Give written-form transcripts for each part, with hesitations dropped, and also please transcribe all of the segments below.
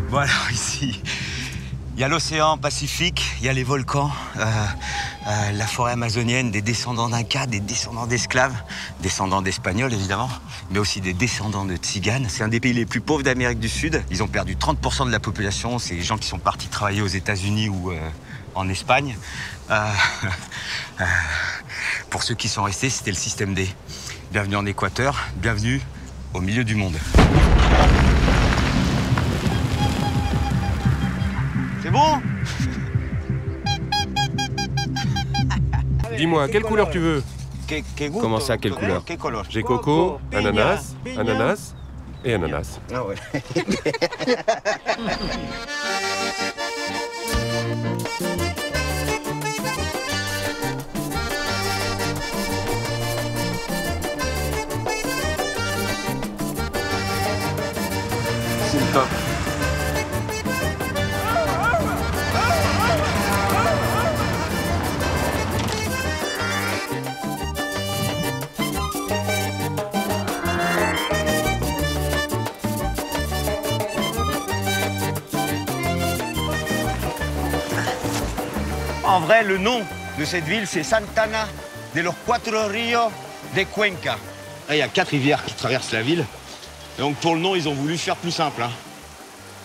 Bon alors ici, il y a l'océan Pacifique, il y a les volcans, la forêt amazonienne, des descendants d'Inca, des descendants d'esclaves, descendants d'Espagnols évidemment, mais aussi des descendants de Tziganes. C'est un des pays les plus pauvres d'Amérique du Sud. Ils ont perdu 30% de la population. C'est les gens qui sont partis travailler aux États-Unis ou en Espagne. Pour ceux qui sont restés, c'était le système D. Bienvenue en Équateur, bienvenue au milieu du monde. C'est bon? Dis-moi, quelle couleur tu veux? Comment ça, quelle couleur? J'ai coco, ananas, ananas et ananas. Ah ouais. C'est le top. En vrai, le nom de cette ville, c'est Santana de los Cuatro Ríos de Cuenca. Il y a 4 rivières qui traversent la ville. Et donc pour le nom, ils ont voulu faire plus simple.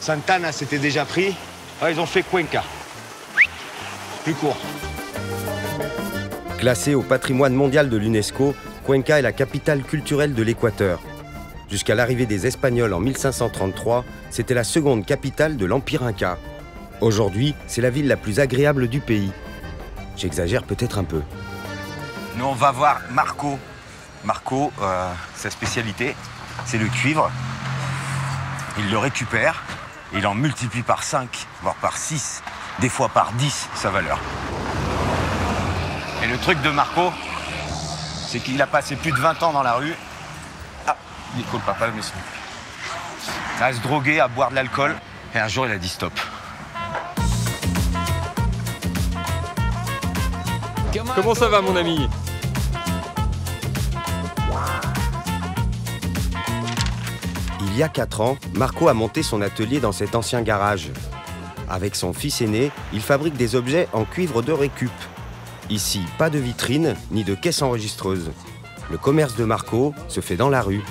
Santana, c'était déjà pris. Alors, ils ont fait Cuenca. Plus court. Classée au patrimoine mondial de l'UNESCO, Cuenca est la capitale culturelle de l'Équateur. Jusqu'à l'arrivée des Espagnols en 1533, c'était la seconde capitale de l'Empire Inca. Aujourd'hui, c'est la ville la plus agréable du pays. J'exagère peut-être un peu. Nous, on va voir Marco. Marco, sa spécialité, c'est le cuivre. Il le récupère, il en multiplie par 5, voire par 6, des fois par 10 sa valeur. Et le truc de Marco, c'est qu'il a passé plus de 20 ans dans la rue. Ah, Nico, le papa, mais à se droguer, à boire de l'alcool. Et un jour, il a dit stop. Comment ça va, mon ami? Il y a 4 ans, Marco a monté son atelier dans cet ancien garage. Avec son fils aîné, il fabrique des objets en cuivre de récup. Ici, pas de vitrine ni de caisse enregistreuse. Le commerce de Marco se fait dans la rue.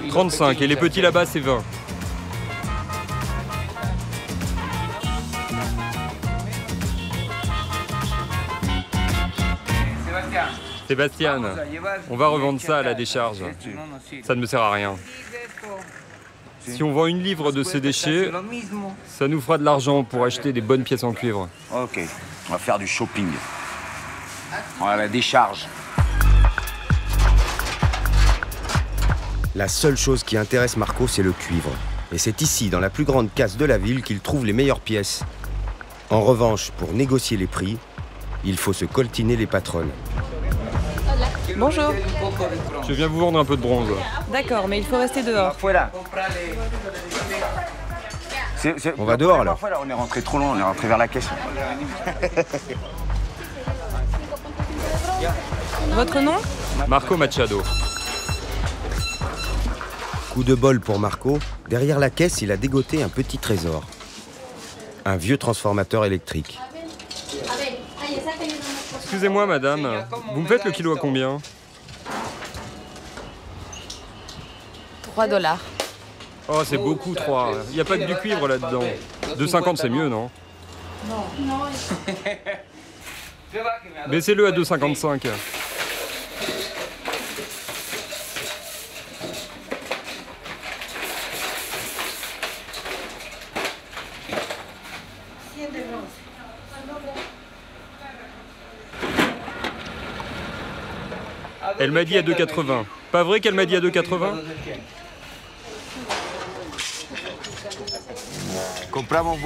35 et les petits là-bas, c'est 20. Sébastien, on va revendre ça à la décharge. Ça ne me sert à rien. Si on vend une livre de ces déchets, ça nous fera de l'argent pour acheter des bonnes pièces en cuivre. Ok, on va faire du shopping. On va à la décharge. La seule chose qui intéresse Marco, c'est le cuivre. Et c'est ici, dans la plus grande casse de la ville, qu'il trouve les meilleures pièces. En revanche, pour négocier les prix, il faut se coltiner les patronnes. Bonjour. Je viens vous vendre un peu de bronze. D'accord, mais il faut rester dehors. On va dehors alors. On est rentré trop loin, on est rentré vers la caisse. Votre nom? Marco Machado. Coup de bol pour Marco, derrière la caisse, il a dégoté un petit trésor. Un vieux transformateur électrique. Excusez-moi, madame, vous me faites le kilo à combien? 3 $. Oh, c'est beaucoup, 3. Il n'y a pas que du cuivre là-dedans. 2,50 c'est mieux, non? Non. Baissez-le à 2,55. Elle m'a dit à 2,80. Pas vrai qu'elle m'a dit à 2,80?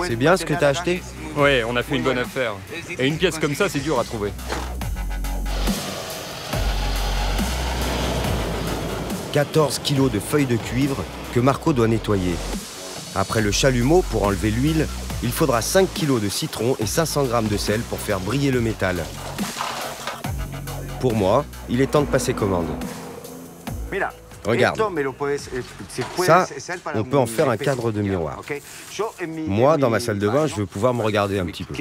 C'est bien ce que t'as acheté? Ouais, on a fait une bonne affaire. Et une pièce comme ça, c'est dur à trouver. « 14 kilos de feuilles de cuivre que Marco doit nettoyer. Après le chalumeau pour enlever l'huile, Il faudra 5 kg de citron et 500 g de sel pour faire briller le métal. Pour moi, il est temps de passer commande. Regarde, ça, on peut en faire un cadre de miroir. Moi, dans ma salle de bain, je veux pouvoir me regarder un petit peu.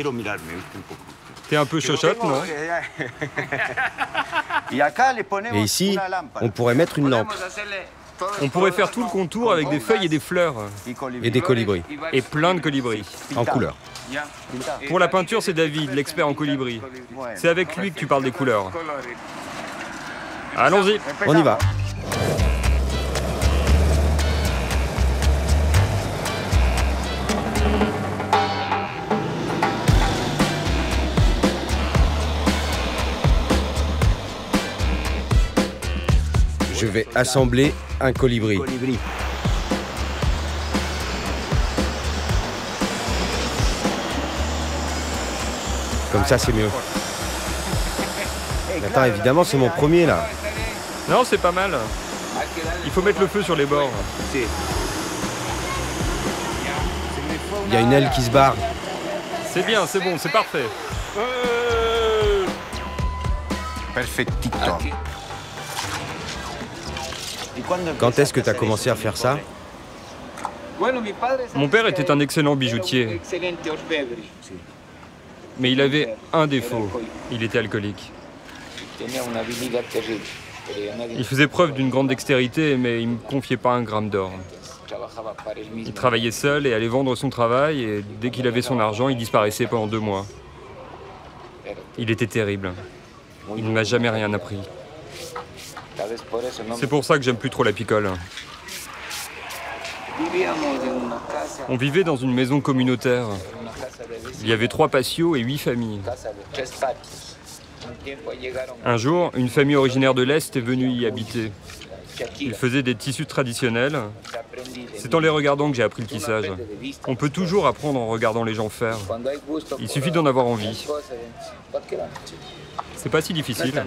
T'es un peu chochotte, non? Et ici, on pourrait mettre une lampe On pourrait faire tout le contour avec des feuilles et des fleurs. et des colibris, Et plein de colibris. en couleur. Pour la peinture, c'est David, l'expert en colibris. C'est avec lui que tu parles des couleurs. Allons-y. On y va. Je vais assembler un colibri. Comme ça, c'est mieux. Attends, évidemment, c'est mon premier, là. Non, c'est pas mal. Il faut mettre le feu sur les bords. Il y a une aile qui se barre. C'est bien, c'est bon, c'est parfait. Perfectito. Quand est-ce que tu as commencé à faire ça? Mon père était un excellent bijoutier, mais il avait un défaut. Il était alcoolique. Il faisait preuve d'une grande dextérité, mais il ne me confiait pas un gramme d'or. Il travaillait seul et allait vendre son travail, et dès qu'il avait son argent, il disparaissait pendant 2 mois. Il était terrible. Il ne m'a jamais rien appris. C'est pour ça que j'aime plus trop la picole. On vivait dans une maison communautaire. Il y avait 3 patios et 8 familles. Un jour, une famille originaire de l'Est est venue y habiter. Ils faisaient des tissus traditionnels. C'est en les regardant que j'ai appris le tissage. On peut toujours apprendre en regardant les gens faire. Il suffit d'en avoir envie. C'est pas si difficile.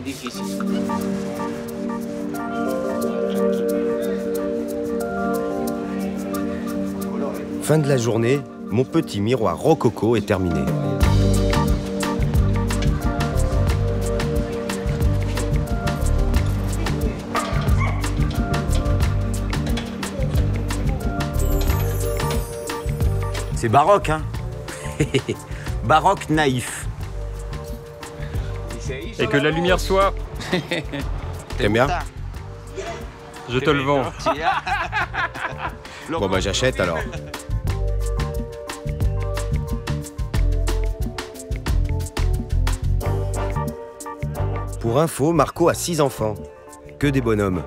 Fin de la journée, mon petit miroir rococo est terminé. C'est baroque, hein. Baroque naïf. Et que la lumière soit... T'aimes bien? Je te le vends. Bon bah j'achète alors. Pour info, Marco a 6 enfants. Que des bonhommes.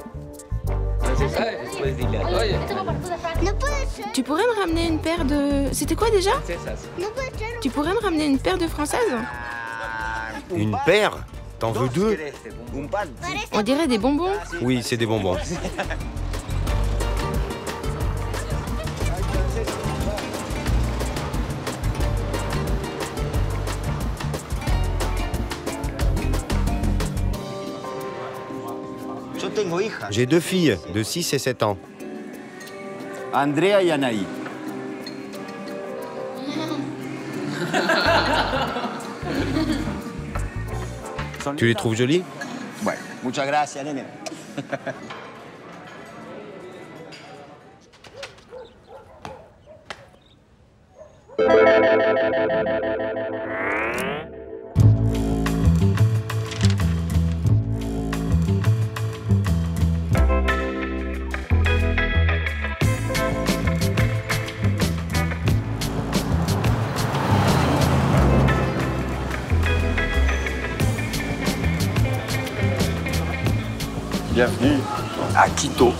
Tu pourrais me ramener une paire de... C'était quoi déjà? Tu pourrais me ramener une paire de françaises? Une paire? T'en veux 2? On dirait des bonbons. Oui, c'est des bonbons. J'ai 2 filles de 6 et 7 ans. Andrea et Anaï. Tu les trouves jolies? Ouais. Muchas gracias, nene. Bienvenue à Quito.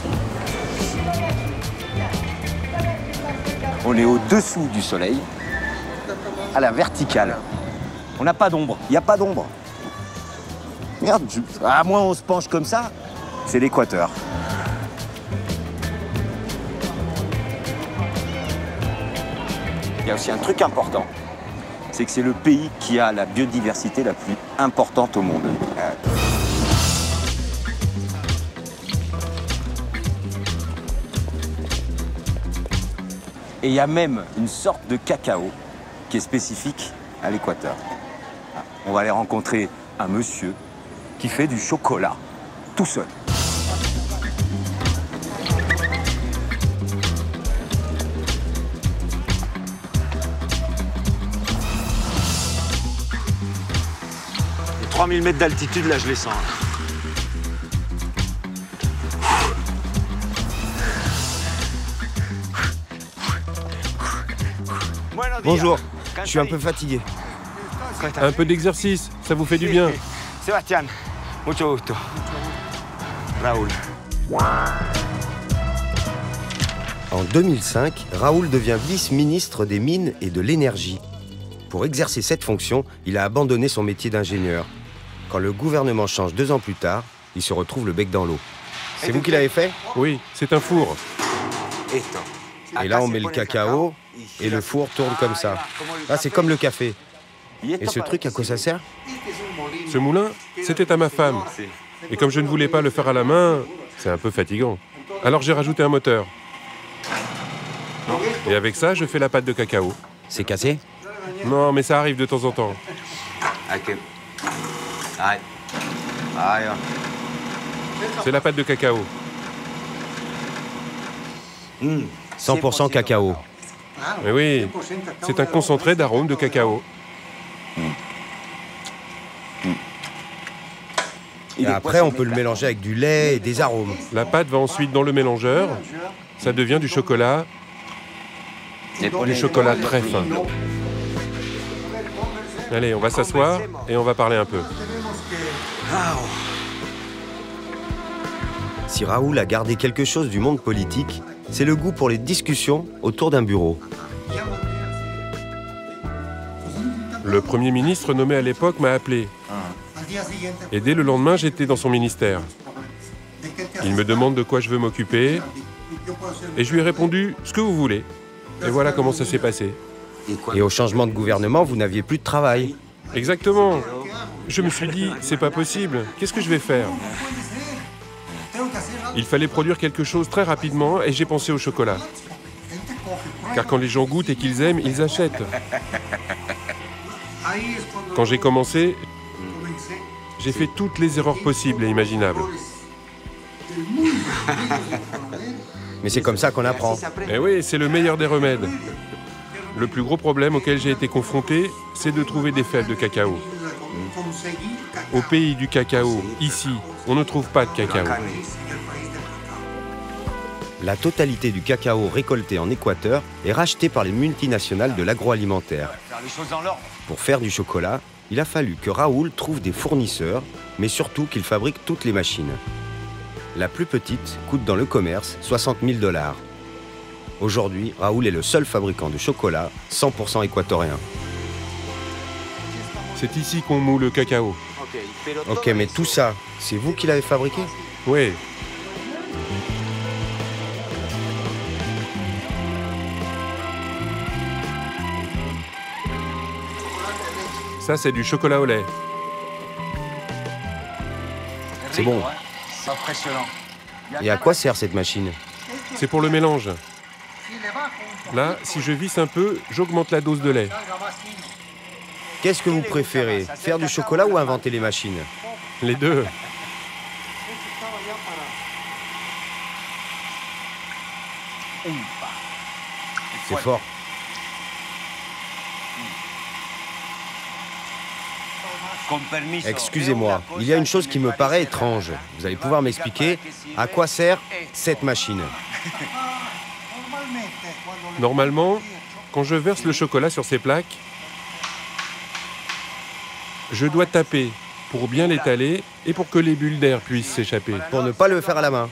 On est au-dessous du soleil, à la verticale. On n'a pas d'ombre, il n'y a pas d'ombre. Regarde, à moins on se penche comme ça, c'est l'équateur. Il y a aussi un truc important, c'est que c'est le pays qui a la biodiversité la plus importante au monde. Et il y a même une sorte de cacao qui est spécifique à l'Équateur. On va aller rencontrer un monsieur qui fait du chocolat tout seul. Les 3000 mètres d'altitude, là, je les sens. Bonjour, je suis un peu fatigué. Un peu d'exercice, ça vous fait du bien. Sébastien, mucho gusto. Raoul. En 2005, Raoul devient vice-ministre des Mines et de l'Énergie. Pour exercer cette fonction, il a abandonné son métier d'ingénieur. Quand le gouvernement change 2 ans plus tard, il se retrouve le bec dans l'eau. C'est vous qui l'avez fait? Oui, c'est un four. Et là, on met le cacao et le four tourne comme ça. Ah, c'est comme le café. Et ce truc, à quoi ça sert? Ce moulin, c'était à ma femme. Et comme je ne voulais pas le faire à la main, c'est un peu fatigant. Alors j'ai rajouté un moteur. Et avec ça, je fais la pâte de cacao. C'est cassé? Non, mais ça arrive de temps en temps. C'est la pâte de cacao. 100% cacao. Mais oui, c'est un concentré d'arôme de cacao. Et après, on peut le mélanger avec du lait et des arômes. La pâte va ensuite dans le mélangeur. Ça devient du chocolat. Du chocolat très fin. Allez, on va s'asseoir et on va parler un peu. Si Raoul a gardé quelque chose du monde politique, c'est le goût pour les discussions autour d'un bureau. Le Premier ministre nommé à l'époque m'a appelé. Et dès le lendemain, j'étais dans son ministère. Il me demande de quoi je veux m'occuper. Et je lui ai répondu ce que vous voulez. Et voilà comment ça s'est passé. Et au changement de gouvernement, vous n'aviez plus de travail. Exactement. Je me suis dit, c'est pas possible. Qu'est-ce que je vais faire? Il fallait produire quelque chose très rapidement et j'ai pensé au chocolat. Car quand les gens goûtent et qu'ils aiment, ils achètent. Quand j'ai commencé, j'ai fait toutes les erreurs possibles et imaginables. Mais c'est comme ça qu'on apprend. Et oui, c'est le meilleur des remèdes. Le plus gros problème auquel j'ai été confronté, c'est de trouver des fèves de cacao. Au pays du cacao, ici, on ne trouve pas de cacao. La totalité du cacao récolté en Équateur est rachetée par les multinationales de l'agroalimentaire. Pour faire du chocolat, il a fallu que Raoul trouve des fournisseurs, mais surtout qu'il fabrique toutes les machines. La plus petite coûte dans le commerce 60 000 $. Aujourd'hui, Raoul est le seul fabricant de chocolat 100% équatorien. C'est ici qu'on moule le cacao. Ok, mais tout ça, c'est vous qui l'avez fabriqué? Oui. Ça, c'est du chocolat au lait. C'est bon. Et à quoi sert cette machine? C'est pour le mélange. Là, si je visse un peu, j'augmente la dose de lait. Qu'est-ce que vous préférez? Faire du chocolat ou inventer les machines? Les deux. C'est fort. Excusez-moi, il y a une chose qui me paraît étrange. Vous allez pouvoir m'expliquer à quoi sert cette machine? Normalement, quand je verse le chocolat sur ces plaques, je dois taper pour bien l'étaler et pour que les bulles d'air puissent s'échapper. Pour ne pas le faire à la main.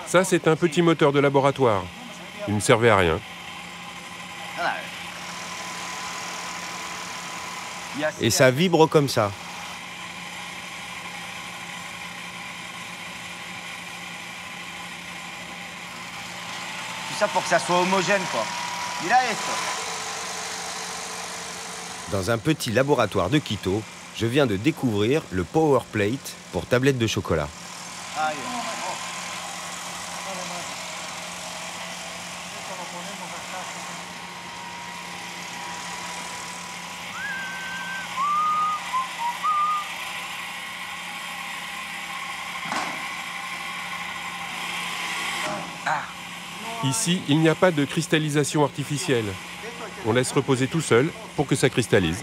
Ça, c'est un petit moteur de laboratoire. Il ne servait à rien. Et ça vibre comme ça. Tout ça pour que ça soit homogène, quoi. Dans un petit laboratoire de Quito, je viens de découvrir le Power Plate pour tablettes de chocolat. Ici, il n'y a pas de cristallisation artificielle. On laisse reposer tout seul pour que ça cristallise.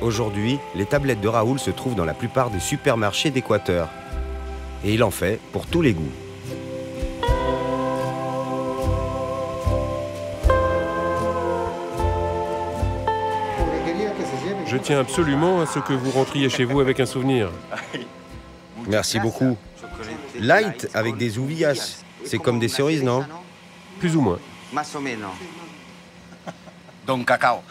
Aujourd'hui, les tablettes de Raoul se trouvent dans la plupart des supermarchés d'Équateur. Et il en fait pour tous les goûts. Je tiens absolument à ce que vous rentriez chez vous avec un souvenir. Merci beaucoup. Light avec des ouvillas. C'est comme des cerises, non? Plus ou moins. Más o menos. Don Cacao.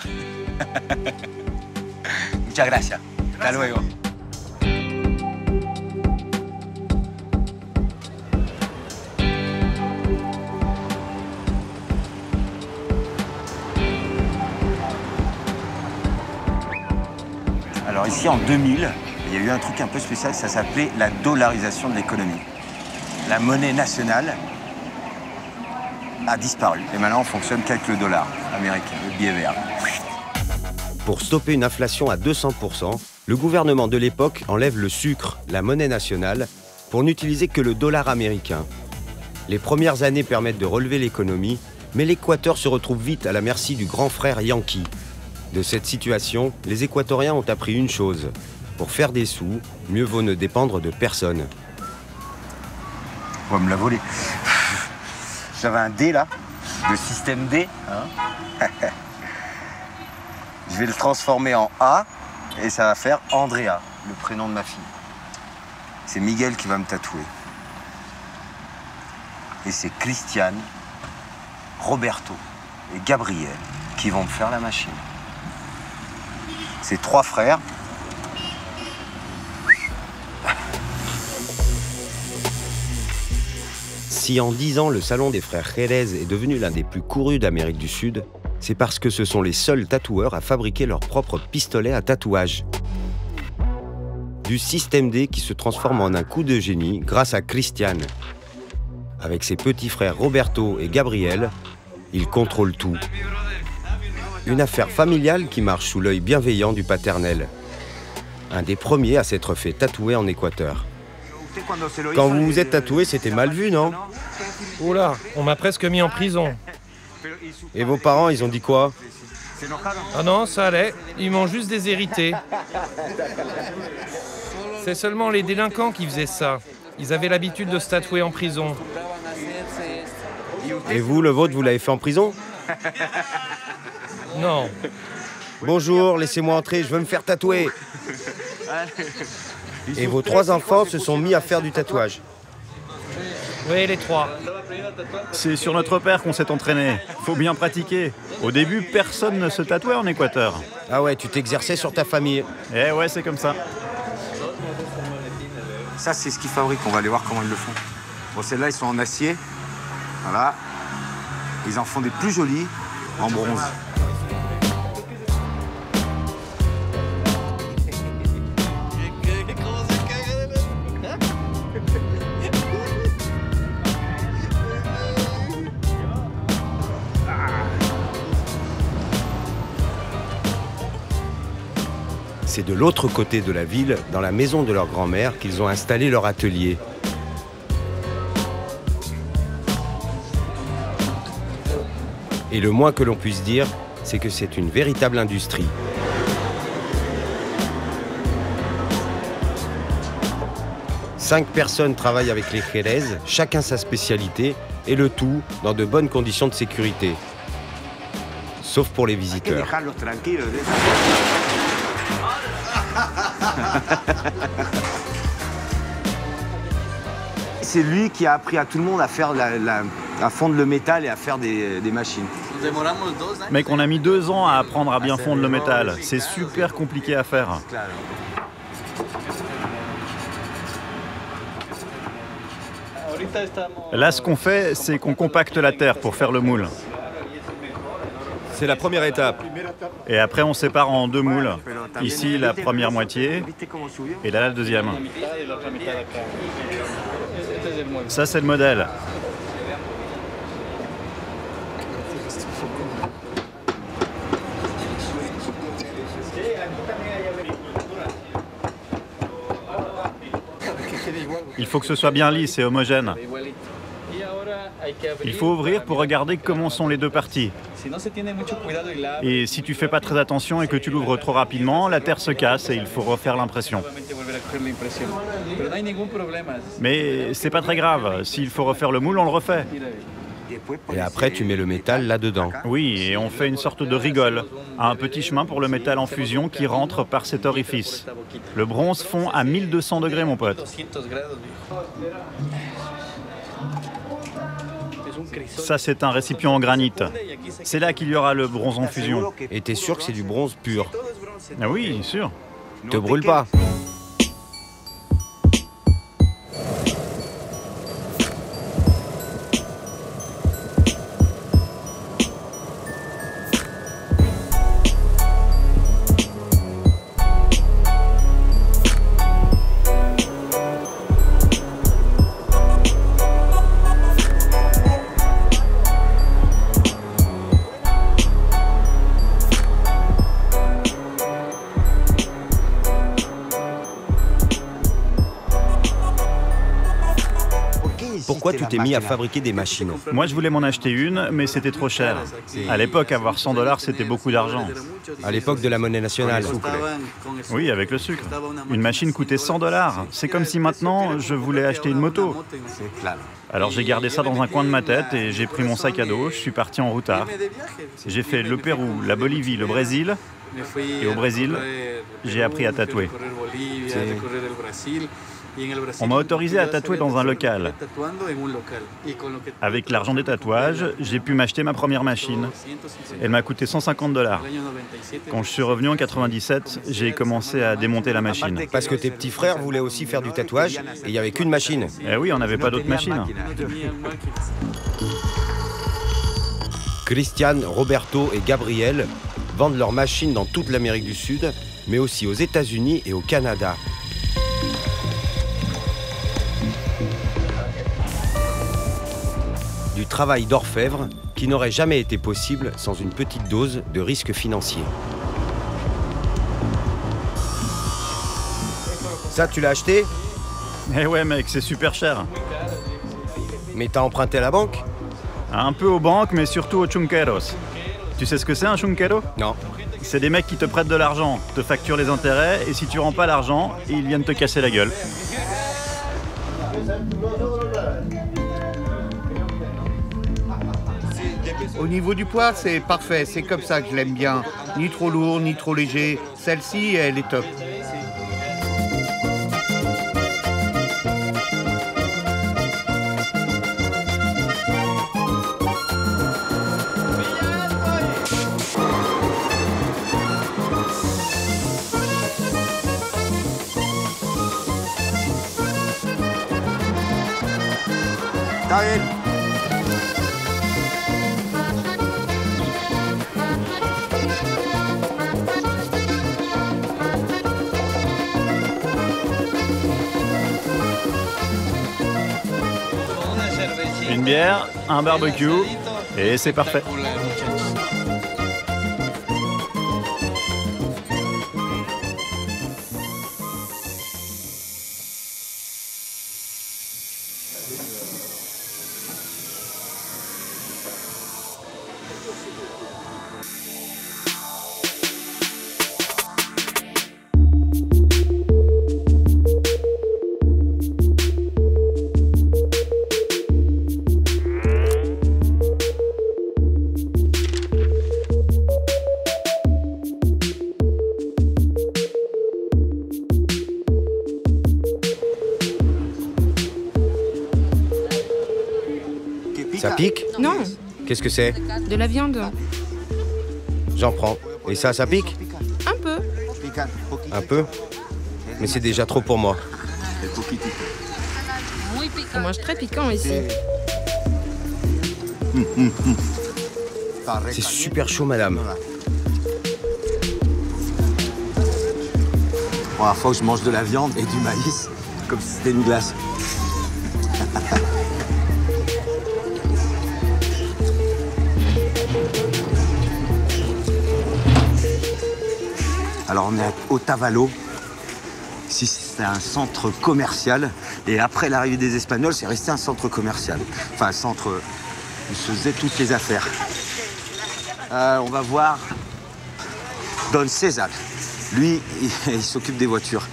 Muchas gracias. Hasta luego. Alors ici, en 2000, il y a eu un truc un peu spécial, ça s'appelait la dollarisation de l'économie. La monnaie nationale a disparu. Et maintenant, on fonctionne qu'avec le dollar américain, le billet vert. Pour stopper une inflation à 200%, le gouvernement de l'époque enlève le sucre, la monnaie nationale, pour n'utiliser que le dollar américain. Les premières années permettent de relever l'économie, mais l'Équateur se retrouve vite à la merci du grand frère Yankee. De cette situation, les Équatoriens ont appris une chose. Pour faire des sous, mieux vaut ne dépendre de personne. On va me la voler. J'avais un D là, de système D. Hein. Je vais le transformer en A et ça va faire Andrea, le prénom de ma fille. C'est Miguel qui va me tatouer. Et c'est Christiane, Roberto et Gabriel qui vont me faire la machine. C'est 3 frères. Si en 10 ans, le salon des frères Jerez est devenu l'un des plus courus d'Amérique du Sud, c'est parce que ce sont les seuls tatoueurs à fabriquer leur propre pistolet à tatouage. Du système D qui se transforme en un coup de génie grâce à Christiane. Avec ses petits frères Roberto et Gabriel, il contrôle tout. Une affaire familiale qui marche sous l'œil bienveillant du paternel. Un des premiers à s'être fait tatouer en Équateur. Quand vous vous êtes tatoué, c'était mal vu, non? Oula, on m'a presque mis en prison. Et vos parents, ils ont dit quoi? Ah non, ça allait, ils m'ont juste déshérité. C'est seulement les délinquants qui faisaient ça. Ils avaient l'habitude de se tatouer en prison. Et vous, le vôtre, vous l'avez fait en prison? Non. Bonjour, laissez-moi entrer, je veux me faire tatouer. Et vos 3 enfants se sont mis à faire du tatouage? Oui, les 3. C'est sur notre père qu'on s'est entraîné. Faut bien pratiquer. Au début, personne ne se tatouait en Équateur. Ah ouais, tu t'exerçais sur ta famille. Eh ouais, c'est comme ça. Ça, c'est ce qu'ils fabriquent. On va aller voir comment ils le font. Bon, celles-là, ils sont en acier. Voilà. Ils en font des plus jolis en bronze. C'est de l'autre côté de la ville, dans la maison de leur grand-mère, qu'ils ont installé leur atelier. Et le moins que l'on puisse dire, c'est que c'est une véritable industrie. Cinq personnes travaillent avec les Jerez, chacun sa spécialité, et le tout dans de bonnes conditions de sécurité. Sauf pour les visiteurs. C'est lui qui a appris à tout le monde à faire à fondre le métal et à faire des machines. Mec, on a mis 2 ans à apprendre à bien fondre le métal. C'est super compliqué à faire. Là, ce qu'on fait, c'est qu'on compacte la terre pour faire le moule. C'est la première étape. Et après, on sépare en 2 moules. Ici, la première moitié, et là, la deuxième. Ça, c'est le modèle. Il faut que ce soit bien lisse et homogène. Il faut ouvrir pour regarder comment sont les deux parties. Et si tu fais pas très attention et que tu l'ouvres trop rapidement, la terre se casse et il faut refaire l'impression. Mais c'est pas très grave. S'il faut refaire le moule, on le refait. Et après, tu mets le métal là-dedans. Oui, et on fait une sorte de rigole. Un petit chemin pour le métal en fusion qui rentre par cet orifice. Le bronze fond à 1200 degrés, mon pote. Ça, c'est un récipient en granit. C'est là qu'il y aura le bronze en fusion. Et t'es sûr que c'est du bronze pur? Ah oui, sûr. Te brûle pas. Pourquoi tu t'es mis à fabriquer des machines? Moi, je voulais m'en acheter une, mais c'était trop cher. À l'époque, avoir 100 $, c'était beaucoup d'argent. À l'époque de la monnaie nationale. Oui, avec le sucre. Une machine coûtait 100 $. C'est comme si maintenant, je voulais acheter une moto. Alors j'ai gardé ça dans un coin de ma tête et j'ai pris mon sac à dos, je suis parti en routard. J'ai fait le Pérou, la Bolivie, le Brésil. Et au Brésil, j'ai appris à tatouer. On m'a autorisé à tatouer dans un local. Avec l'argent des tatouages, j'ai pu m'acheter ma première machine. Elle m'a coûté 150 $. Quand je suis revenu en 97, j'ai commencé à démonter la machine. Parce que tes petits frères voulaient aussi faire du tatouage et il n'y avait qu'une machine. Eh oui, on n'avait pas d'autre machine. Christian, Roberto et Gabriel vendent leurs machines dans toute l'Amérique du Sud, mais aussi aux États-Unis et au Canada. Du travail d'orfèvre qui n'aurait jamais été possible sans une petite dose de risque financier. Ça, tu l'as acheté? Eh ouais mec, c'est super cher. Mais t'as emprunté à la banque? Un peu aux banques, mais surtout aux chunqueros. Tu sais ce que c'est un chunquero? Non. C'est des mecs qui te prêtent de l'argent, te facturent les intérêts, et si tu rends pas l'argent, ils viennent te casser la gueule. Au niveau du poids, c'est parfait, c'est comme ça que je l'aime bien. Ni trop lourd, ni trop léger. Celle-ci, elle est top. Taël. Une bière, un barbecue, et c'est parfait. Ça pique? Non, Qu'est-ce que c'est? de la viande. J'en prends. Et ça pique? Un peu. Un peu? Mais c'est déjà trop pour moi. On mange très piquant ici. C'est super chaud, madame. Première fois que je mange de la viande et du maïs, comme si c'était une glace. Alors on est à Otavalo, Ici, c'était un centre commercial. Et après l'arrivée des Espagnols, c'est resté un centre commercial. Enfin, un centre où se faisaient toutes les affaires. On va voir Don César. Lui, il s'occupe des voitures.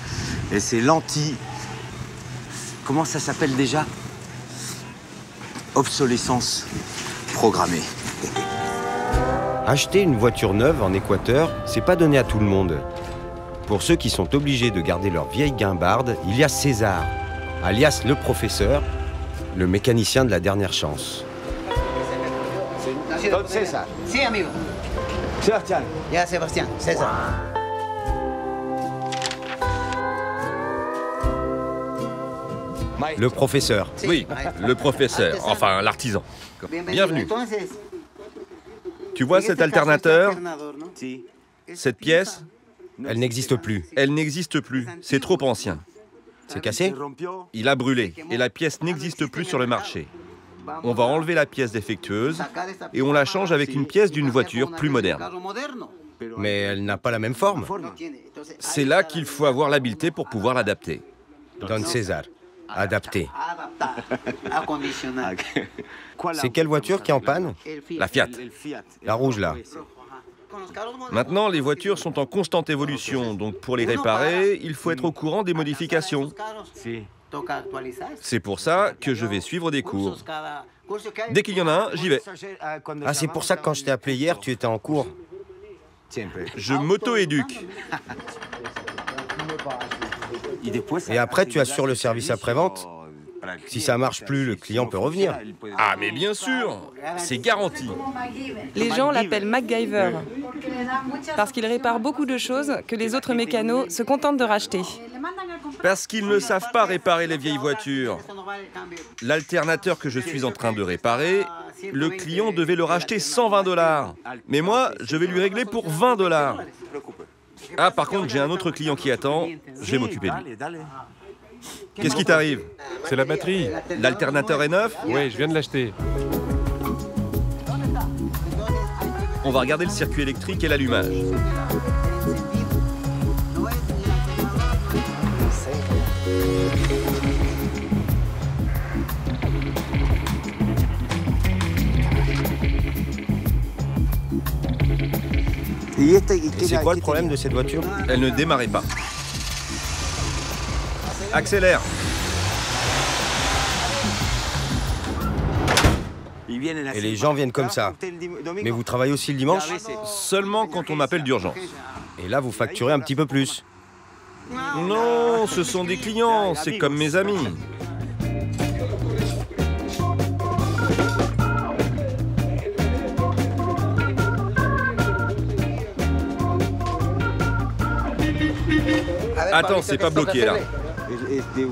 Et c'est l'anti... Comment ça s'appelle déjà? Obsolescence programmée. Acheter une voiture neuve en Équateur, c'est pas donné à tout le monde. Pour ceux qui sont obligés de garder leur vieille guimbarde, il y a César, alias le professeur, le mécanicien de la dernière chance. Don César. Sí, amigo. Sébastien. Ya, Sébastien, César. Le professeur. Oui, le professeur, enfin l'artisan. Bienvenue. Tu vois cet alternateur? Cette pièce? Elle n'existe plus. Elle n'existe plus. C'est trop ancien. C'est cassé? Il a brûlé et la pièce n'existe plus sur le marché. On va enlever la pièce défectueuse et on la change avec une pièce d'une voiture plus moderne. Mais elle n'a pas la même forme. C'est là qu'il faut avoir l'habileté pour pouvoir l'adapter. Don César, adapté. C'est quelle voiture qui est en panne? La Fiat. La rouge là. Maintenant, les voitures sont en constante évolution, donc pour les réparer, il faut être au courant des modifications. C'est pour ça que je vais suivre des cours. Dès qu'il y en a un, j'y vais. Ah, c'est pour ça que quand je t'ai appelé hier, tu étais en cours. Je m'auto-éduque. Et après, tu assures le service après-vente? Si ça marche plus, le client peut revenir. Ah, mais bien sûr, c'est garanti. Les gens l'appellent MacGyver parce qu'il répare beaucoup de choses que les autres mécanos se contentent de racheter. Parce qu'ils ne savent pas réparer les vieilles voitures. L'alternateur que je suis en train de réparer, le client devait le racheter 120 $. Mais moi, je vais lui régler pour 20 $. Ah, par contre, j'ai un autre client qui attend, je vais m'occuper de lui. Qu'est-ce qui t'arrive? C'est la batterie. L'alternateur est neuf? Oui, je viens de l'acheter. On va regarder le circuit électrique et l'allumage. Et c'est quoi le problème de cette voiture? Elle ne démarrait pas. Accélère. Et les gens viennent comme ça. Mais vous travaillez aussi le dimanche? Seulement quand on m'appelle d'urgence. Et là, vous facturez un petit peu plus. Non, ce sont des clients, c'est comme mes amis. Attends, c'est pas bloqué là.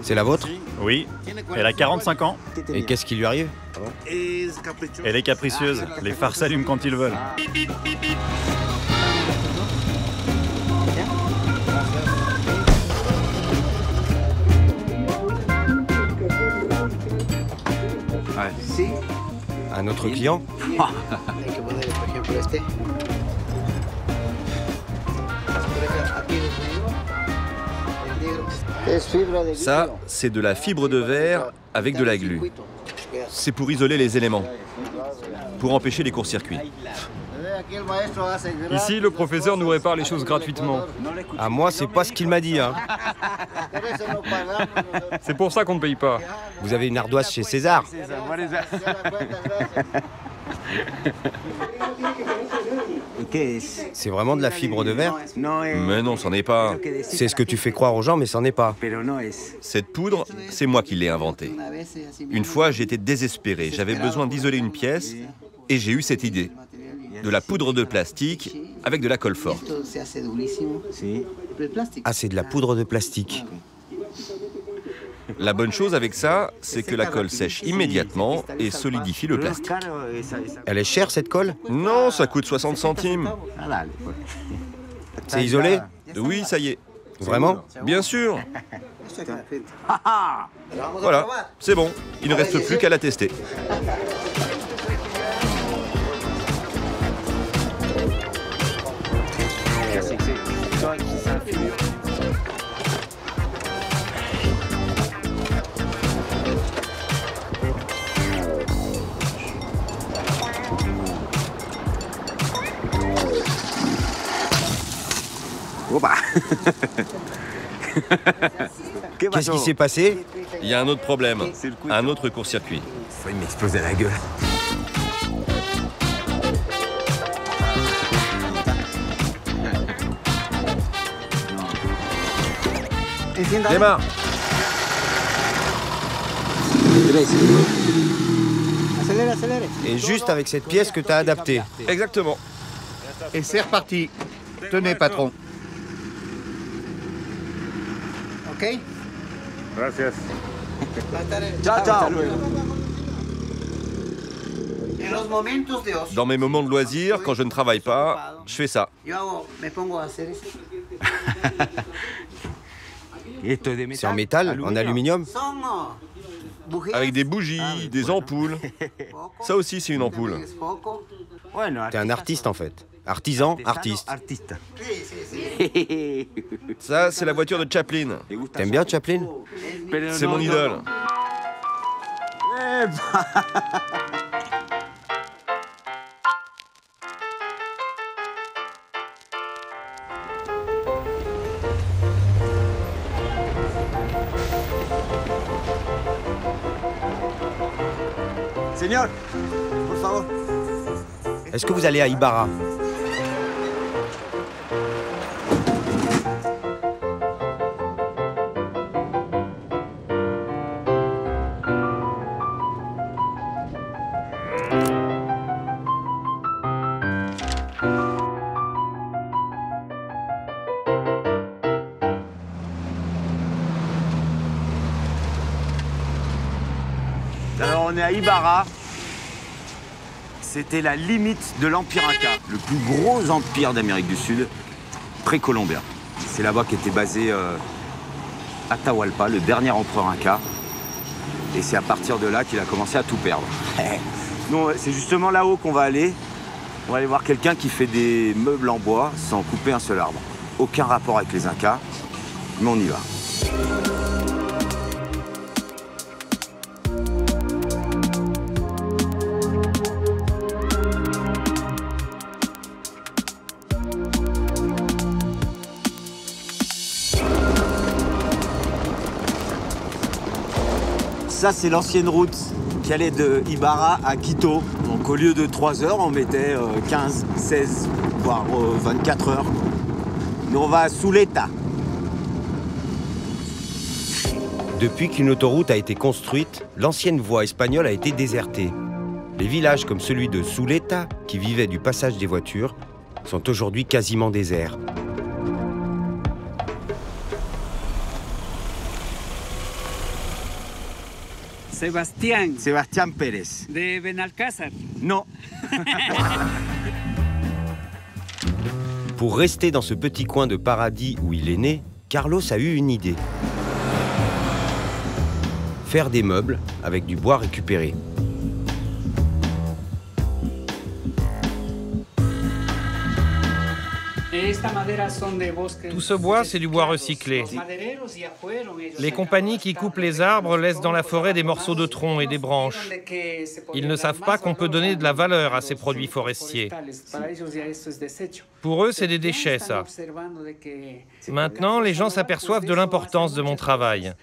C'est la vôtre? Oui, elle a 45 ans. Et qu'est-ce qui lui arrive? Elle est capricieuse, les phares s'allument quand ils veulent. Un autre client? Ça, c'est de la fibre de verre avec de la glu. C'est pour isoler les éléments, pour empêcher les courts-circuits. Ici, le professeur nous répare les choses gratuitement. Ah, moi, c'est pas ce qu'il m'a dit, hein. C'est pour ça qu'on ne paye pas. Vous avez une ardoise chez César? C'est vraiment de la fibre de verre? Mais non, c'en est pas. C'est ce que tu fais croire aux gens, mais c'en est pas. Cette poudre, c'est moi qui l'ai inventée. Une fois, j'étais désespéré. J'avais besoin d'isoler une pièce et j'ai eu cette idée. De la poudre de plastique avec de la colle forte. Ah, c'est de la poudre de plastique. La bonne chose avec ça, c'est que la colle sèche immédiatement et solidifie le plastique. Elle est chère, cette colle? Non, ça coûte 60 centimes. C'est isolé? Oui, ça y est. Vraiment? Bien sûr. Voilà, c'est bon. Il ne reste plus qu'à la tester. Qu'est-ce qui s'est passé? Il y a un autre problème, un autre court-circuit. Il m'explosait la gueule. Démarre. Et juste avec cette pièce que tu as adaptée. Exactement. Et c'est reparti. Tenez, patron. OK? Gracias. Ciao, ciao. Dans mes moments de loisirs, quand je ne travaille pas, je fais ça. C'est en métal, en aluminium? Avec des bougies, des ampoules. Ça aussi, c'est une ampoule. T'es un artiste en fait. Artisan, artiste. Ça, c'est la voiture de Chaplin. T'aimes bien Chaplin? C'est mon idole. Señor, por favor. Est-ce que vous allez à Ibarra? Alors on est à Ibarra. C'était la limite de l'Empire Inca, le plus gros empire d'Amérique du Sud, précolombien. C'est là-bas qu'était basé Atahualpa, le dernier empereur Inca. Et c'est à partir de là qu'il a commencé à tout perdre. Non, c'est justement là-haut qu'on va aller. On va aller voir quelqu'un qui fait des meubles en bois sans couper un seul arbre. Aucun rapport avec les Incas, mais on y va. Ça, c'est l'ancienne route qui allait de Ibarra à Quito. Donc au lieu de 3 heures, on mettait 15, 16, voire 24 heures. Nous, on va à Suleta. Depuis qu'une autoroute a été construite, l'ancienne voie espagnole a été désertée. Les villages comme celui de Suleta, qui vivaient du passage des voitures, sont aujourd'hui quasiment déserts. Sébastien Pérez. De Benalcázar. Non. Pour rester dans ce petit coin de paradis où il est né, Carlos a eu une idée. Faire des meubles avec du bois récupéré. Tout ce bois, c'est du bois recyclé. Les compagnies qui coupent les arbres laissent dans la forêt des morceaux de troncs et des branches. Ils ne savent pas qu'on peut donner de la valeur à ces produits forestiers. Pour eux, c'est des déchets, ça. Maintenant, les gens s'aperçoivent de l'importance de mon travail.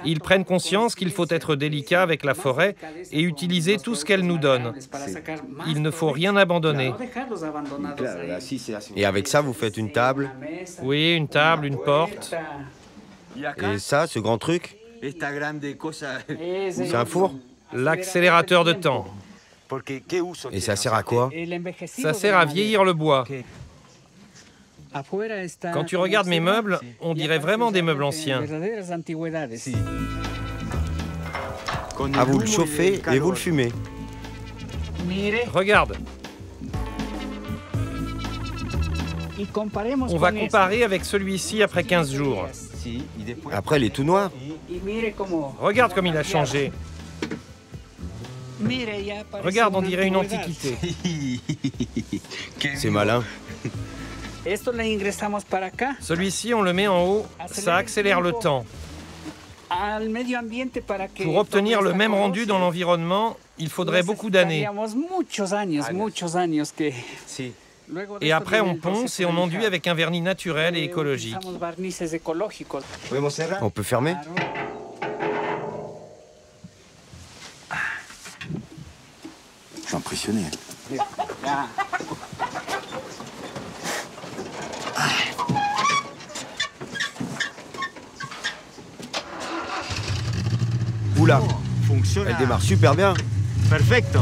Ils prennent conscience qu'il faut être délicat avec la forêt et utiliser tout ce qu'elle nous donne. Il ne faut rien abandonner. Et avec ça, vous faites une table? Oui, une table, une porte. Et ça, ce grand truc? C'est un four? L'accélérateur de temps. Et ça sert à quoi? Ça sert à vieillir le bois. Quand tu regardes mes meubles, on dirait vraiment des meubles anciens. Ah, vous le chauffez et vous le fumez. Regarde. On va comparer avec celui-ci après 15 jours. Après, il est tout noir. Regarde comme il a changé. Regarde, on dirait une antiquité. C'est malin. Celui-ci, on le met en haut, ça accélère le temps. Pour obtenir le même rendu dans l'environnement, il faudrait beaucoup d'années. Et après, on ponce et on enduit avec un vernis naturel et écologique. On peut fermer? Je suis impressionné. Oula, elle démarre super bien. Perfecto.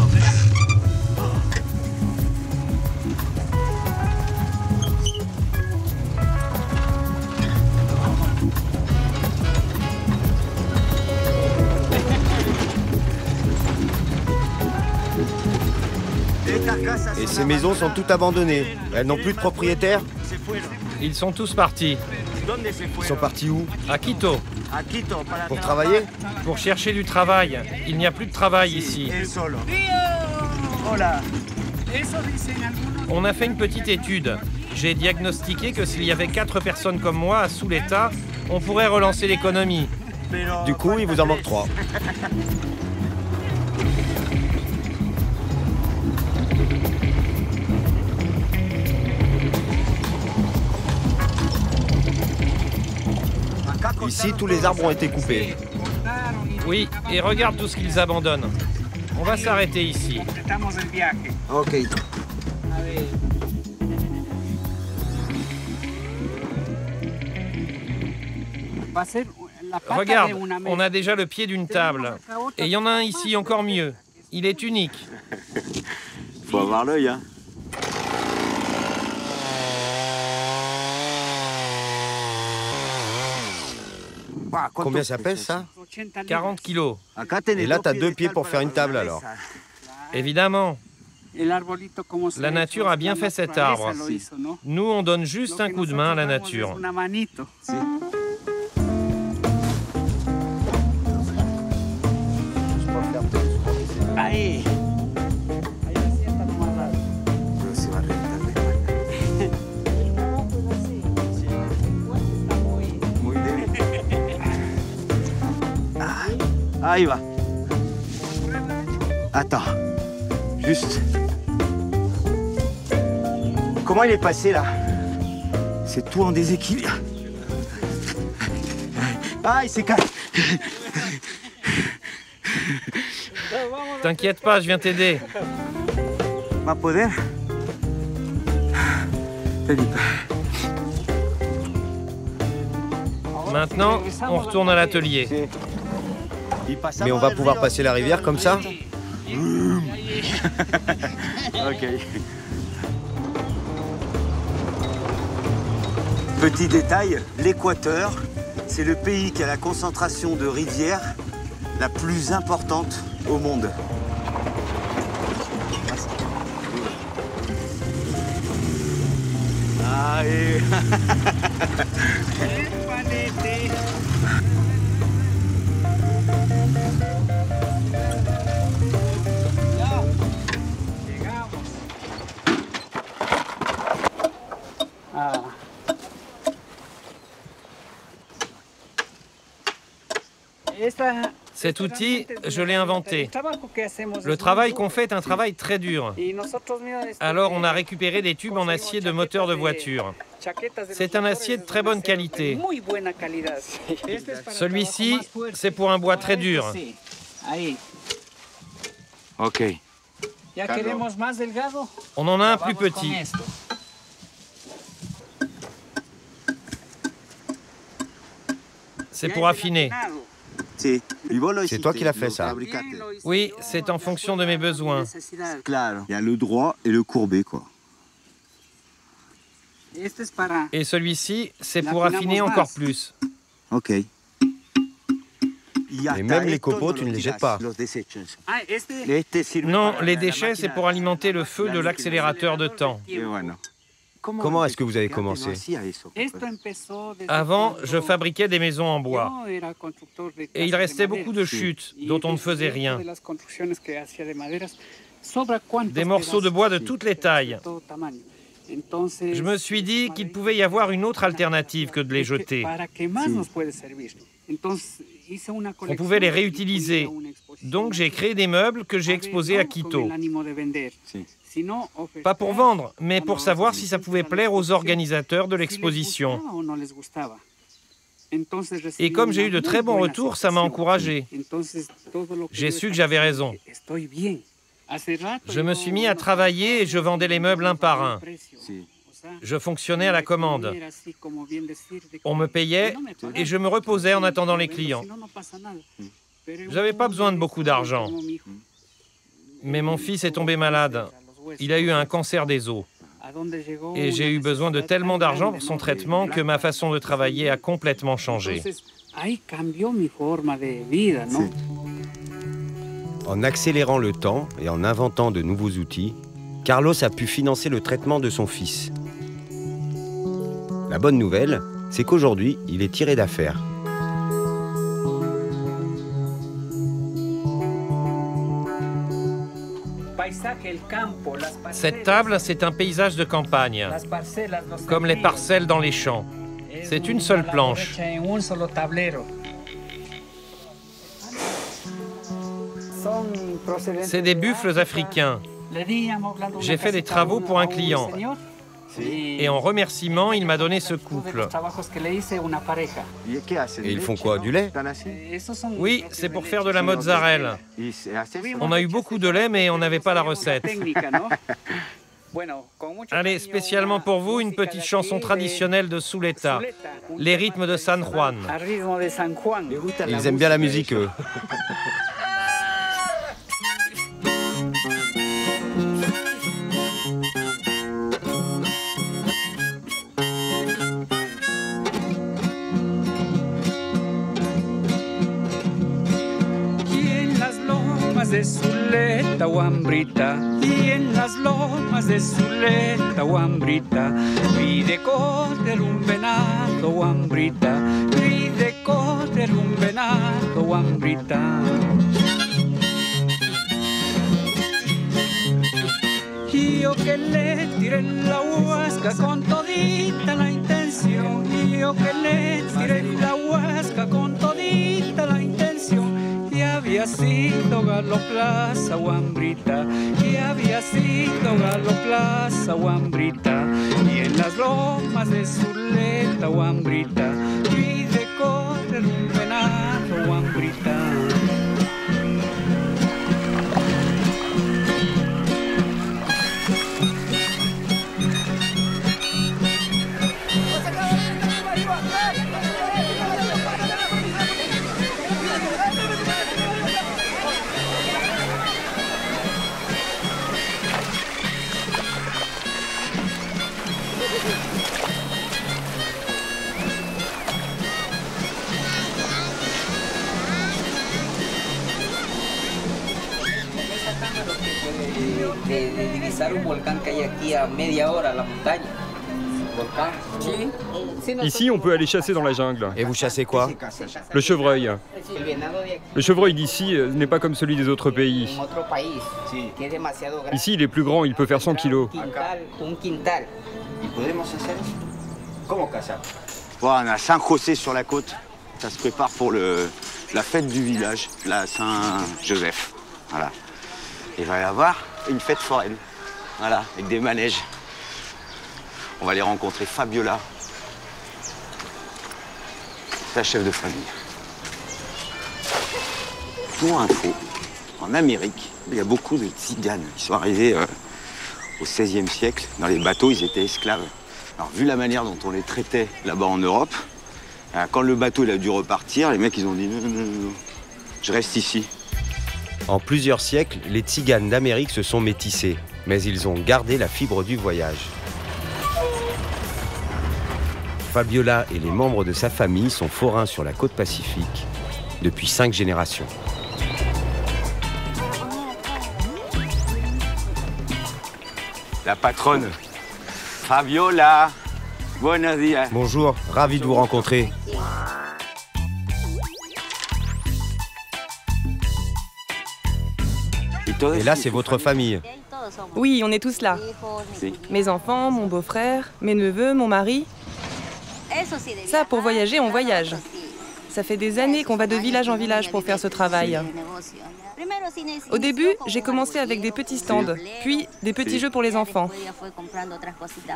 Et ces maisons sont toutes abandonnées. Elles n'ont plus de propriétaires? Ils sont tous partis. Ils sont partis où? À Quito. Pour travailler? Pour chercher du travail. Il n'y a plus de travail ici. On a fait une petite étude. J'ai diagnostiqué que s'il y avait 4 personnes comme moi à Suleta, on pourrait relancer l'économie. Du coup, il vous en manque 3. Ici, tous les arbres ont été coupés. Oui, et regarde tout ce qu'ils abandonnent. On va s'arrêter ici. Ok. Regarde, on a déjà le pied d'une table. Et il y en a un ici encore mieux. Il est unique. Faut avoir l'œil, hein. Combien ça pèse, ça? 40 kilos. Et là, t'as 2 pieds pour faire une table, alors? Évidemment. La nature a bien fait cet arbre. Nous, on donne juste un coup de main à la nature. Ahí va. Attends. Juste. Comment il est passé là? C'est tout en déséquilibre. Ah, il s'est cassé. T'inquiète pas, je viens t'aider. Va poder? Felipe. Maintenant, on retourne à l'atelier. Mais on va pouvoir passer la rivière comme ça? Ok. Petit détail, l'Équateur, c'est le pays qui a la concentration de rivières la plus importante au monde. Allez. Cet outil, je l'ai inventé. Le travail qu'on fait est un travail très dur. Alors on a récupéré des tubes en acier de moteur de voiture. C'est un acier de très bonne qualité. Celui-ci, c'est pour un bois très dur. Ok. On en a un plus petit. C'est pour affiner. C'est toi qui l'as fait, ça? Oui, c'est en fonction de mes besoins. Il y a le droit et le courbé, quoi. Et celui-ci, c'est pour affiner encore plus. Ok. Et même les copeaux, tu ne les jettes pas? Non, les déchets, c'est pour alimenter le feu de l'accélérateur de temps. Comment est-ce que vous avez commencé? Avant, je fabriquais des maisons en bois. Et il restait beaucoup de chutes dont on ne faisait rien. Des morceaux de bois de toutes les tailles. Je me suis dit qu'il pouvait y avoir une autre alternative que de les jeter. On pouvait les réutiliser. Donc j'ai créé des meubles que j'ai exposés à Quito. Pas pour vendre, mais pour savoir si ça pouvait plaire aux organisateurs de l'exposition. Et comme j'ai eu de très bons retours, ça m'a encouragé. J'ai su que j'avais raison. Je me suis mis à travailler et je vendais les meubles un par un. Je fonctionnais à la commande. On me payait et je me reposais en attendant les clients. Je n'avais pas besoin de beaucoup d'argent. Mais mon fils est tombé malade. Il a eu un cancer des os. Et j'ai eu besoin de tellement d'argent pour son traitement que ma façon de travailler a complètement changé. En accélérant le temps et en inventant de nouveaux outils, Carlos a pu financer le traitement de son fils. La bonne nouvelle, c'est qu'aujourd'hui, il est tiré d'affaire. Cette table, c'est un paysage de campagne, comme les parcelles dans les champs. C'est une seule planche. C'est des buffles africains. J'ai fait des travaux pour un client. Et en remerciement, il m'a donné ce couple. Et ils font quoi, du lait? Oui, c'est pour faire de la mozzarella. On a eu beaucoup de lait, mais on n'avait pas la recette. Allez, spécialement pour vous, une petite chanson traditionnelle de Zuleta, les rythmes de San Juan. Ils aiment bien la musique, eux. De Zuleta, Wambrita, y en las lomas de Zuleta, Wambrita, vi de correr un venado, Wambrita, vi de correr un venado, Wambrita. Y yo que le tiré la huasca con todita la intención, y yo que le tiré la huasca con todita la intención. Y había sido Galo Plaza, Wambrita, y había sido Galo Plaza, Wambrita, y en las lomas de Zuleta, Wambrita, vi de correr un venado, Wambrita. De divisar un volcán que hay aquí a media hora, la montaña. Ici, on peut aller chasser dans la jungle. Et vous chassez quoi? Le chevreuil. Le chevreuil d'ici n'est pas comme celui des autres pays. Ici, il est plus grand, il peut faire 100 kilos. Voilà, on a San José sur la côte. Ça se prépare pour la fête du village, la Saint-Joseph. Voilà. Il va y avoir une fête foraine, voilà, avec des manèges. On va aller rencontrer Fabiola, sa chef de famille. Pour info, en Amérique, il y a beaucoup de tziganes qui sont arrivés au XVIe siècle. Dans les bateaux, ils étaient esclaves. Alors, vu la manière dont on les traitait là-bas en Europe, quand le bateau il a dû repartir, les mecs, ils ont dit non, non, non, non, je reste ici. En plusieurs siècles, les tziganes d'Amérique se sont métissés, mais ils ont gardé la fibre du voyage. Fabiola et les membres de sa famille sont forains sur la côte pacifique depuis 5 générations. La patronne, Fabiola, buenos días. Bonjour, ravi de vous rencontrer. Et là, c'est votre famille? Oui, on est tous là. Mes enfants, mon beau-frère, mes neveux, mon mari. Ça, pour voyager, on voyage. Ça fait des années qu'on va de village en village pour faire ce travail. Au début, j'ai commencé avec des petits stands, puis des petits jeux pour les enfants.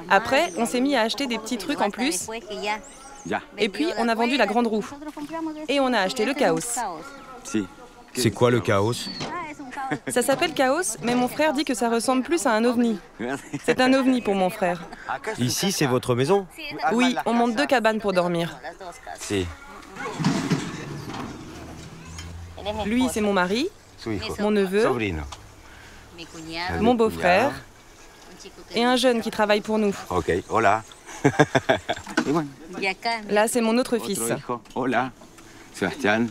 Après, on s'est mis à acheter des petits trucs en plus. Et puis, on a vendu la grande roue. Et on a acheté le chaos. C'est quoi le chaos? Ça s'appelle chaos, mais mon frère dit que ça ressemble plus à un ovni. C'est un ovni pour mon frère. Ici, c'est votre maison? Oui, on monte 2 cabanes pour dormir. Lui, c'est mon mari, mon neveu, mon beau-frère et un jeune qui travaille pour nous. Ok, hola. Là, c'est mon autre fils. Hola, Sébastien.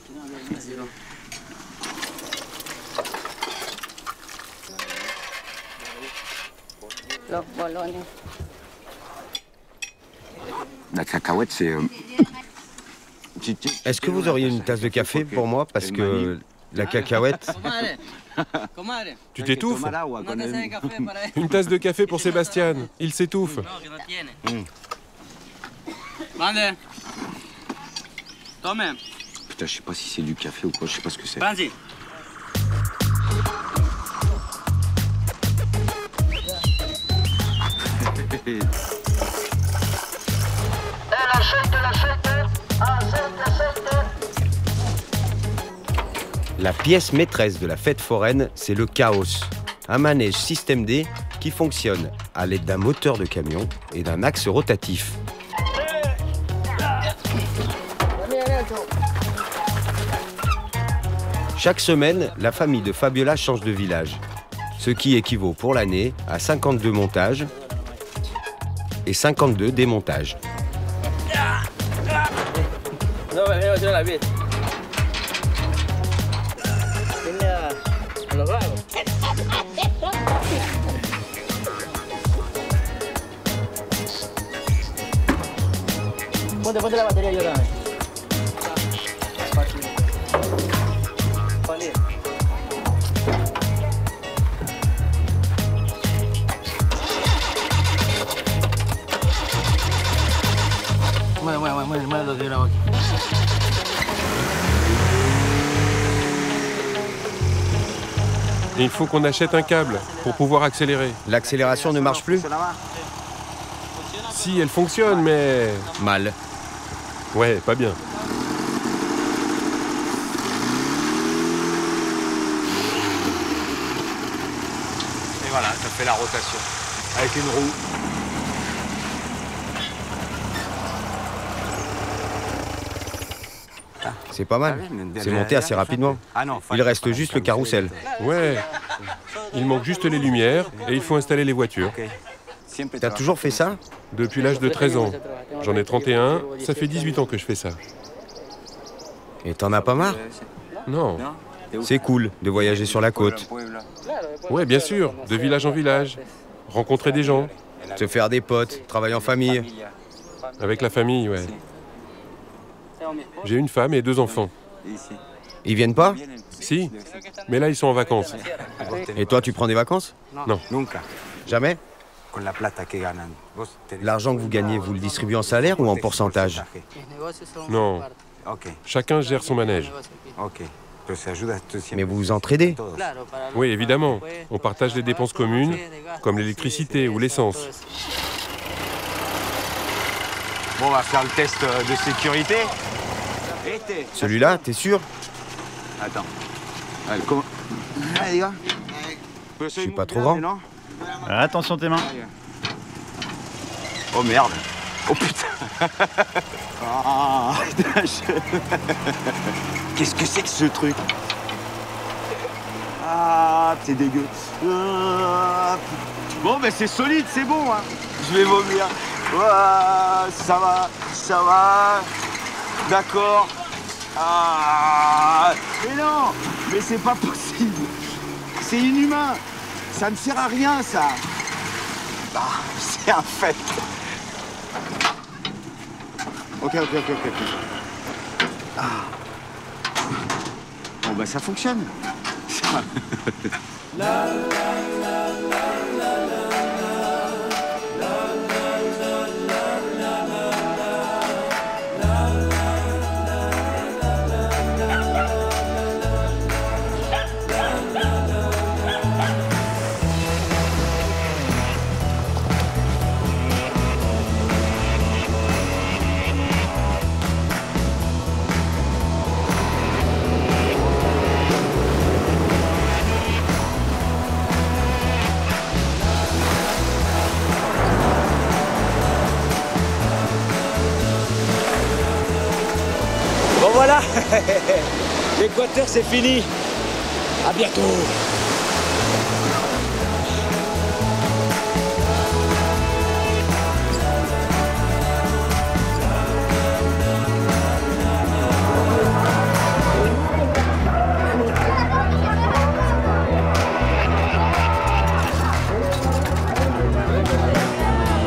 La cacahuète, c'est... Est-ce que vous auriez une tasse de café pour moi? Parce que la cacahuète... Tu t'étouffes? Une tasse de café pour Sébastien. Il s'étouffe. Putain, je sais pas si c'est du café ou quoi, je sais pas ce que c'est. La pièce maîtresse de la fête foraine, c'est le chaos. Un manège système D qui fonctionne à l'aide d'un moteur de camion et d'un axe rotatif. Chaque semaine, la famille de Fabiola change de village, ce qui équivaut pour l'année à 52 montages et 52 démontages. Ponte la batería yo también. Mueve lo que grabo aquí. Il faut qu'on achète un câble pour pouvoir accélérer. L'accélération ne marche plus? Si, elle fonctionne, mais... Mal. Ouais, pas bien. Et voilà, ça fait la rotation. Avec une roue. C'est pas mal. C'est monté assez rapidement. Il reste juste le carrousel. Ouais. Il manque juste les lumières et il faut installer les voitures. T'as toujours fait ça? Depuis l'âge de 13 ans. J'en ai 31, ça fait 18 ans que je fais ça. Et t'en as pas marre? Non. C'est cool de voyager sur la côte. Ouais, bien sûr, de village en village. Rencontrer des gens. Se faire des potes, travailler en famille. Avec la famille, ouais. J'ai une femme et 2 enfants. Ils viennent pas? Si, mais là ils sont en vacances. Et toi, tu prends des vacances? Non. Jamais? L'argent que vous gagnez, vous le distribuez en salaire ou en pourcentage? Non. Chacun gère son manège. Mais vous vous entraidez? Oui, évidemment. On partage les dépenses communes, comme l'électricité ou l'essence. Bon, on va faire le test de sécurité. Celui-là, t'es sûr? Attends. Allez, comment... Allez, les gars. Je suis pas trop grand. Attention tes mains. Oh merde. Oh putain. Ah, qu'est-ce que c'est que ce truc? Ah, c'est dégueu. Bon, ben c'est solide, c'est bon. Hein. Je vais vomir. Ah, ça va. D'accord. Ah, mais non, mais c'est pas possible. C'est inhumain. Ça ne sert à rien, ça. Ah, c'est un fait. Ok. Ah. Bon, bah ça fonctionne. voilà. L'Équateur, c'est fini. À bientôt.